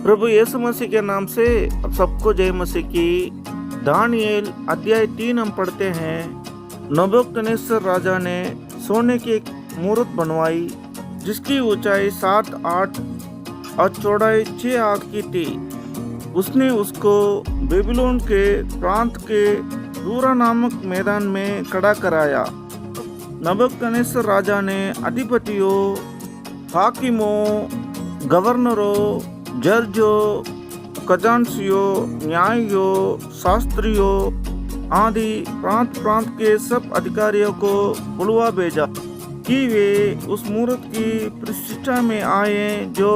प्रभु यीशु मसीह के नाम से अब सबको जय मसीह की। दानियेल अध्याय 3 हम पढ़ते हैं। नबूकदनेस्सर राजा ने सोने की एक मूर्त बनवाई जिसकी ऊंचाई 7 8 और चौड़ाई 6 आंख की थी। उसने उसको बेबीलोन के प्रांत के दूरा नामक मैदान में खड़ा कराया। नबूकदनेस्सर राजा ने अधिपतियों, हाकिमों, गवर्नरों, जजों, खजांचियों, न्यायियों, शास्त्रियों आदि प्रांत प्रांत के सब अधिकारियों को बुलवा भेजा कि वे उस मूर्त की प्रतिष्ठा में आए जो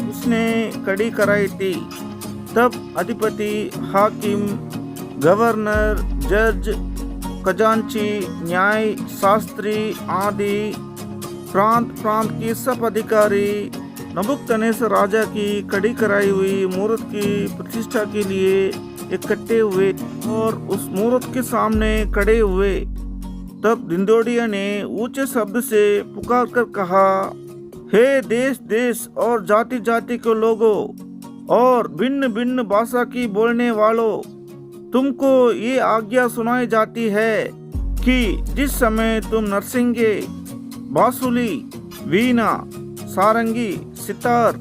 उसने खड़ी कराई थी। तब अधिपति, हाकिम, गवर्नर, जज, खजांची, न्याय शास्त्री आदि प्रांत प्रांत के सब अधिकारी नबूकदनेस्सर राजा की खड़ी कराई हुई मूर्त की प्रतिष्ठा के लिए इकट्ठे हुए और उस मूर्त के सामने खड़े हुए। तब दिंदोड़िया ने ऊंचे शब्द से पुकार कर कहा, हे देश देश और जाति जाति के लोगों और भिन्न भिन्न भाषा की बोलने वालों, तुमको ये आज्ञा सुनाई जाती है कि जिस समय तुम नरसिंगे, बांसुरी, वीणा, सारंगी, सितार,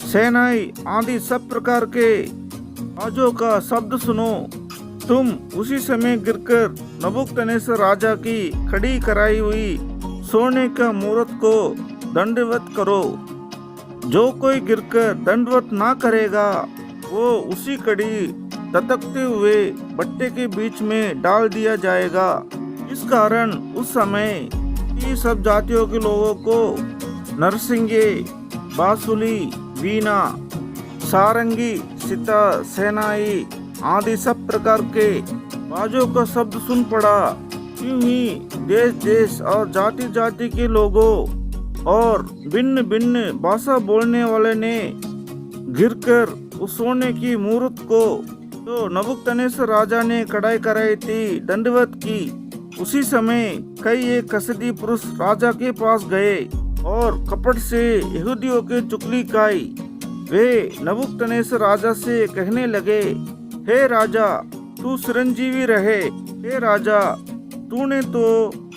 शहनाई आदि सब प्रकार के आजों का शब्द सुनो, तुम उसी समय गिरकर नबूकदनेस्सर राजा की खड़ी कराई हुई सोने का मूर्त को दंडवत करो। जो कोई गिरकर दंडवत ना करेगा वो उसी कड़ी दतकते हुए भट्टे के बीच में डाल दिया जाएगा। इस कारण उस समय ये सब जातियों के लोगों को नरसिंगे, बांसुरी, वीणा, सारंगी, सितार, शहनाई आदि सब प्रकार के बाजों का शब्द सुन पड़ा। यूं ही देश देश और जाति जाति के लोगों और भिन्न भिन्न भाषा बोलने वाले ने गिरकर उस सोने की मूर्त को तो नबूकदनेस्सर राजा ने कढ़ाई कराई थी दंडवत की। उसी समय कई एक कसदी पुरुष राजा के पास गए और कपट से यहूदियों के चुगली खाई। वे नबूकदनेस्सर राजा से कहने लगे, हे राजा, तू चिरंजीवी रहे। हे राजा, तूने तो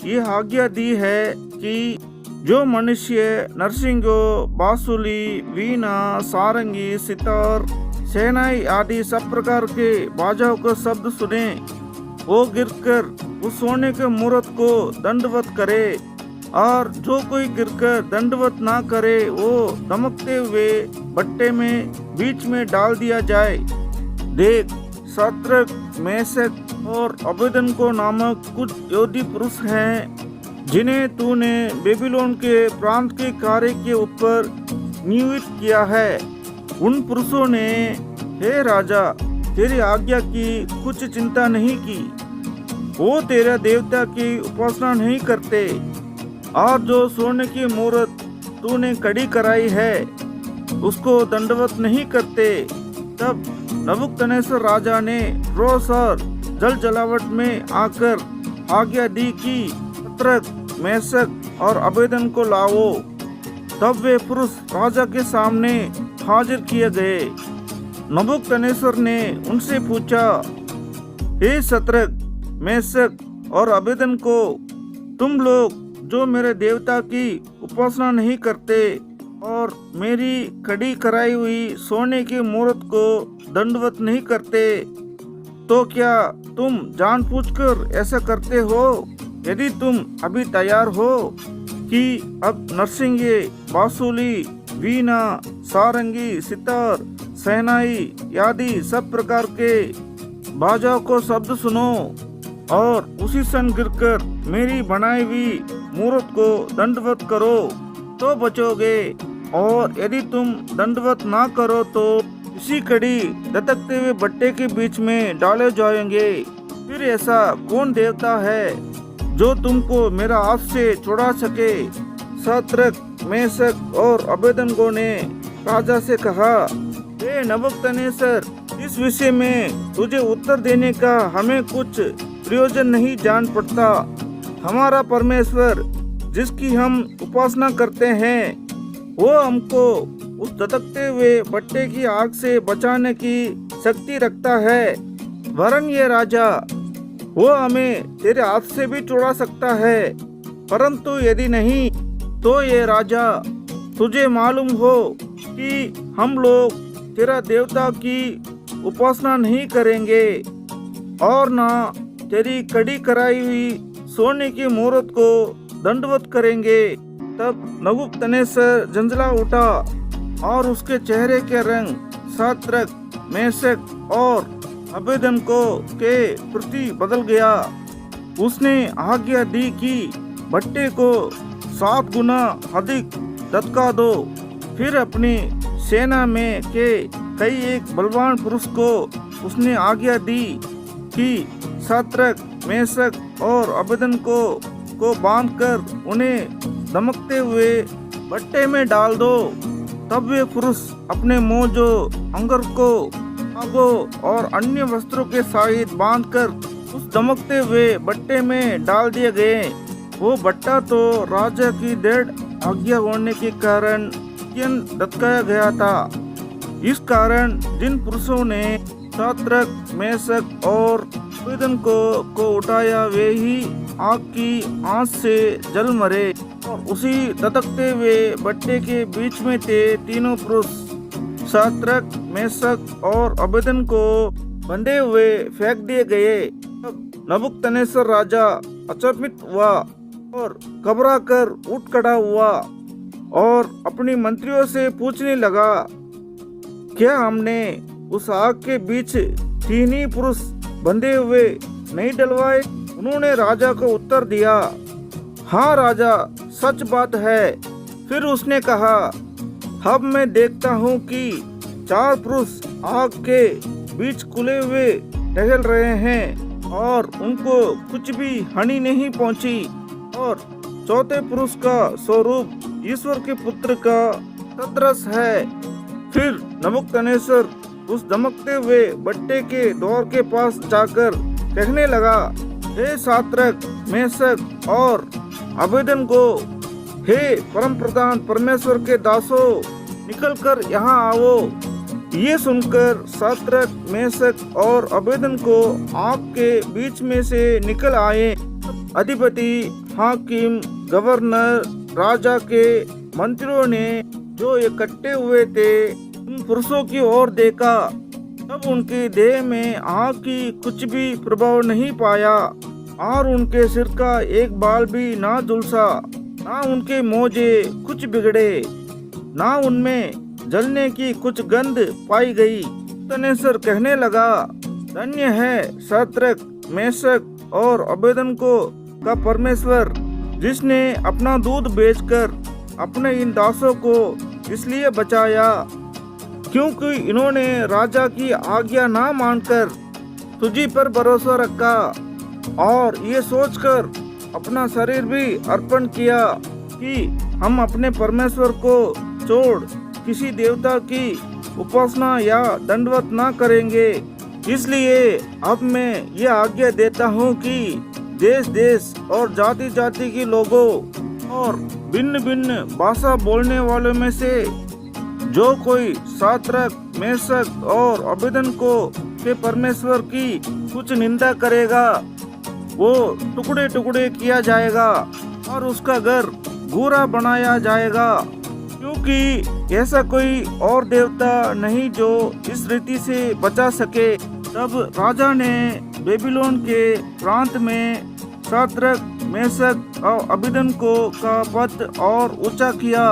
ये आज्ञा दी है कि जो मनुष्य नरसिंगों, बांसुरी, वीणा, सारंगी, सितार, शहनाई आदि सब प्रकार के बाजाओं का शब्द सुने वो गिरकर उस सोने के मूर्त को दंडवत करे, और जो कोई गिरकर दंडवत ना करे वो दमकते हुए भट्टे में बीच में डाल दिया जाए। देख, शद्रक, मेशक और अबेदनगो नामक कुछ यहूदी पुरुष हैं जिन्हें तूने बेबीलोन के प्रांत के कार्य के ऊपर नियुक्त किया है। उन पुरुषों ने, हे राजा, तेरी आज्ञा की कुछ चिंता नहीं की। वो तेरा देवता की उपासना नहीं करते और जो सोने की मूर्त तूने खड़ी कराई है उसको दंडवत नहीं करते। तब नबूकदनेस्सर राजा ने रोष और जल जलावट में आकर आज्ञा दी कि शद्रक, मेशक और अबेदनगो को लाओ। तब वे पुरुष राजा के सामने हाजिर किए गए। नबूकदनेस्सर ने उनसे पूछा, हे शद्रक, मेशक और अबेदनगो, तुम लोग जो मेरे देवता की उपासना नहीं करते और मेरी खड़ी कराई हुई सोने की मूर्त को दंडवत नहीं करते, तो क्या तुम जानबूझकर ऐसा करते हो? यदि तुम अभी तैयार हो कि अब नरसिंगे, बांसुरी, वीणा, सारंगी, सितार, शहनाई आदि सब प्रकार के बाजाओं को शब्द सुनो और उसी सन गिरकर मेरी बनाई हुई मूर्त को दंडवत करो तो बचोगे, और यदि तुम दंडवत ना करो तो इसी कड़ी दतकते हुए भट्टे के बीच में डाले जाएंगे। फिर ऐसा कौन देवता है जो तुमको मेरा हाथ से छुड़ा सके? शद्रक, मेशक और अबेदनगो ने राजा से कहा, हे नबूकदनेस्सर, इस विषय में तुझे उत्तर देने का हमें कुछ प्रयोजन नहीं जान पड़ता। हमारा परमेश्वर जिसकी हम उपासना करते हैं वो हमको उस धधकते हुए भट्टे की आग से बचाने की शक्ति रखता है, वरन ये राजा वो हमें तेरे हाथ से भी छुड़ा सकता है। परंतु यदि नहीं तो ये राजा तुझे मालूम हो कि हम लोग तेरा देवता की उपासना नहीं करेंगे और ना तेरी कड़ी कराई हुई सोने की मूर्त को दंडवत करेंगे। तब नबूकदनेस्सर झंझला उठा और उसके चेहरे के रंग शाद्रक, मेशक और अबेदनको के प्रति बदल गया। उसने आज्ञा दी कि भट्टे को 7 गुना अधिक धधका दो। फिर अपनी सेना में के कई एक बलवान पुरुष को उसने आज्ञा दी कि शाद्रक, मेशक और अबेदनको को बांधकर उन्हें दमकते हुए भट्टे में डाल दो। तब वे पुरुष अपने मोजो, अंगरखों, आगों और अन्य वस्त्रों के सहित बांधकर उस दमकते हुए भट्टे में डाल दिए गए। वो भट्टा तो राजा की दृढ़ आज्ञा होने के कारण धधकाया गया था। इस कारण जिन पुरुषों ने शाद्रक, मेशक और अबेदनको को उठाया वे ही आग की आंच से जल मरे। और उसी धधकते हुए भट्टे के बीच में थे तीनों पुरुष, शाद्रक, मेशक और अबेदनको बंधे हुए फेंक दिए गए। तब नबूकदनेस्सर राजा अचंभित हुआ और घबरा कर उठ खड़ा हुआ और अपनी मंत्रियों से पूछने लगा, क्या हमने उस आग के बीच 3 ही पुरुष बंधे हुए नहीं डलवाए? उन्होंने राजा को उत्तर दिया, हाँ राजा, सच बात है। फिर उसने कहा, अब मैं देखता हूँ कि 4 पुरुष आग के बीच खुले हुए टहल रहे हैं और उनको कुछ भी हानि नहीं पहुँची। और चौथे पुरुष का स्वरूप ईश्वर के पुत्र का सदृश है। फिर नबूकदनेस्सर उस दमकते हुए भट्टे के द्वार के पास जाकर कहने लगा, हे शाद्रक, मेशक और अबेदनको, हे परम प्रधान परमेश्वर के दासों, निकलकर यहाँ आओ। ये सुनकर शाद्रक, मेशक और अबेदनको आग के बीच में से निकल आए। अधिपति, हाकिम, गवर्नर, राजा के मंत्रियों ने जो इकट्ठे हुए थे उन पुरुषों की ओर देखा। तब उनके देह में आग की कुछ भी प्रभाव नहीं पाया और उनके सिर का एक बाल भी ना झुलसा, ना उनके मोजे कुछ बिगड़े, ना उनमें जलने की कुछ गंध पाई गई। नबूकदनेस्सर कहने लगा, धन्य है शाद्रक, मेशक और अबेदनको का परमेश्वर, जिसने अपना दूध बेचकर अपने इन दासों को इसलिए बचाया क्योंकि इन्होंने राजा की आज्ञा ना मानकर तुझी पर भरोसा रखा और ये सोचकर अपना शरीर भी अर्पण किया कि हम अपने परमेश्वर को छोड़ किसी देवता की उपासना या दंडवत ना करेंगे। इसलिए अब मैं ये आज्ञा देता हूँ कि देश देश और जाति जाति के लोगों और भिन्न भिन्न भाषा बोलने वालों में से जो कोई शाद्रक, मेशक और अबेदनको के परमेश्वर की कुछ निंदा करेगा वो टुकड़े टुकड़े किया जाएगा और उसका घर घूरा बनाया जाएगा, क्योंकि ऐसा कोई और देवता नहीं जो इस रीति से बचा सके। तब राजा ने बेबीलोन के प्रांत में शाद्रक, मेशक और अबेदनको का पद और ऊंचा किया